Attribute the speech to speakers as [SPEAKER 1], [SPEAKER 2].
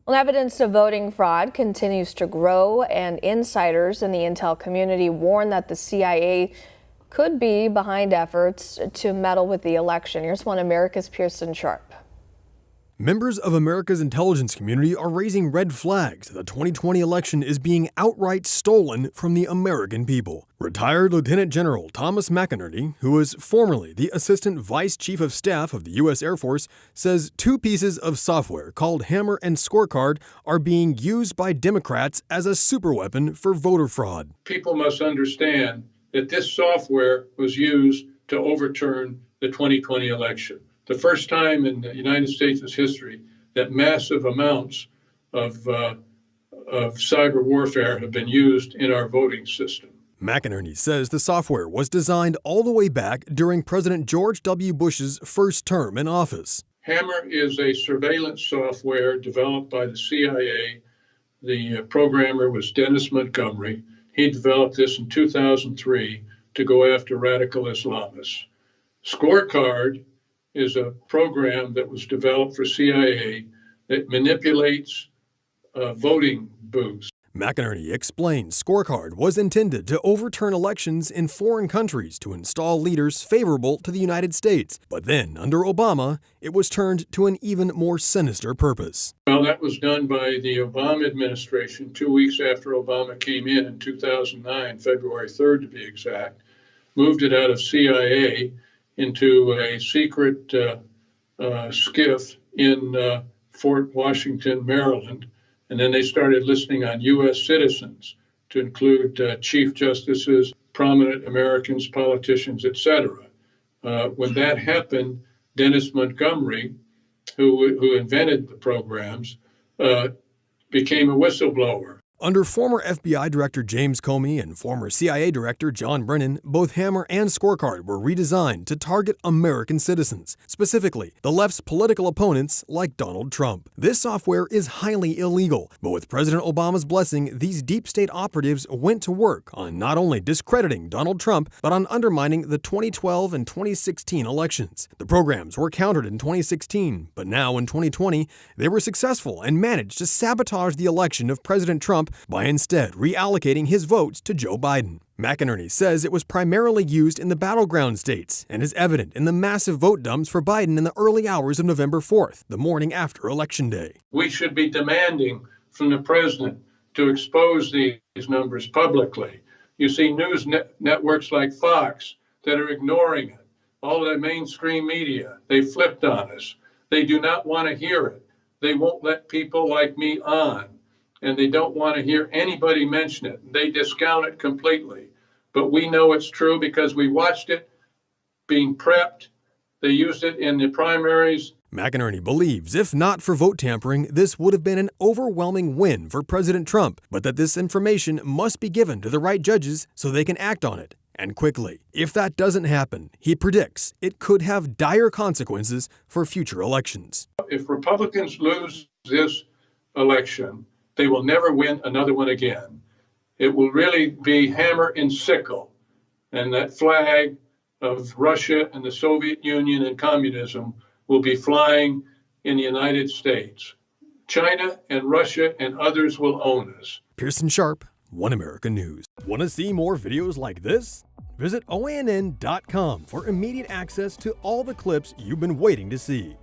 [SPEAKER 1] Well, evidence of voting fraud continues to grow, and insiders in the intel community warn that the CIA could be behind efforts to meddle with the election. Here's one America's Pearson Sharp.
[SPEAKER 2] Members of America's intelligence community are raising red flags that the 2020 election is being outright stolen from the American people. Retired Lieutenant General Thomas McInerney, who was formerly the Assistant Vice Chief of Staff of the U.S. Air Force, says two pieces of software called Hammer and Scorecard are being used by Democrats as a superweapon for voter fraud.
[SPEAKER 3] People must understand that this software was used to overturn the 2020 election. The first time in the United States' history that massive amounts of cyber warfare have been used in our voting system.
[SPEAKER 2] McInerney says the software was designed all the way back during President George W. Bush's first term in office.
[SPEAKER 3] Hammer is a surveillance software developed by the CIA. The programmer was Dennis Montgomery. He developed this in 2003 to go after radical Islamists. Scorecard is a program that was developed for CIA that manipulates voting booths.
[SPEAKER 2] McInerney explains Scorecard was intended to overturn elections in foreign countries to install leaders favorable to the United States. But then, under Obama, it was turned to an even more sinister purpose.
[SPEAKER 3] Well, that was done by the Obama administration 2 weeks after Obama came in 2009, February 3rd to be exact, moved it out of CIA into a secret skiff in Fort Washington, Maryland. And then they started listening on U.S. citizens to include chief justices, prominent Americans, politicians, etc. When that happened, Dennis Montgomery, who invented the programs, became a whistleblower.
[SPEAKER 2] Under former FBI Director James Comey and former CIA Director John Brennan, both Hammer and Scorecard were redesigned to target American citizens, specifically the left's political opponents like Donald Trump. This software is highly illegal, but with President Obama's blessing, these deep state operatives went to work on not only discrediting Donald Trump, but on undermining the 2012 and 2016 elections. The programs were countered in 2016, but now in 2020, they were successful and managed to sabotage the election of President Trump by instead reallocating his votes to Joe Biden. McInerney says it was primarily used in the battleground states and is evident in the massive vote dumps for Biden in the early hours of November 4th, the morning after Election Day.
[SPEAKER 3] We should be demanding from the president to expose these numbers publicly. You see news networks like Fox that are ignoring it. All the mainstream media, they flipped on us. They do not want to hear it. They won't let people like me on. And they don't want to hear anybody mention it. They discount it completely. But we know it's true because we watched it being prepped. They used it in the primaries.
[SPEAKER 2] McInerney believes if not for vote tampering, this would have been an overwhelming win for President Trump, but that this information must be given to the right judges so they can act on it, and quickly. If that doesn't happen, he predicts it could have dire consequences for future elections.
[SPEAKER 3] If Republicans lose this election, they will never win another one again. It will really be hammer and sickle. And that flag of Russia and the Soviet Union and communism will be flying in the United States. China and Russia and others will own us.
[SPEAKER 2] Pearson Sharp, One America News. Want to see more videos like this? Visit OANN.com for immediate access to all the clips you've been waiting to see.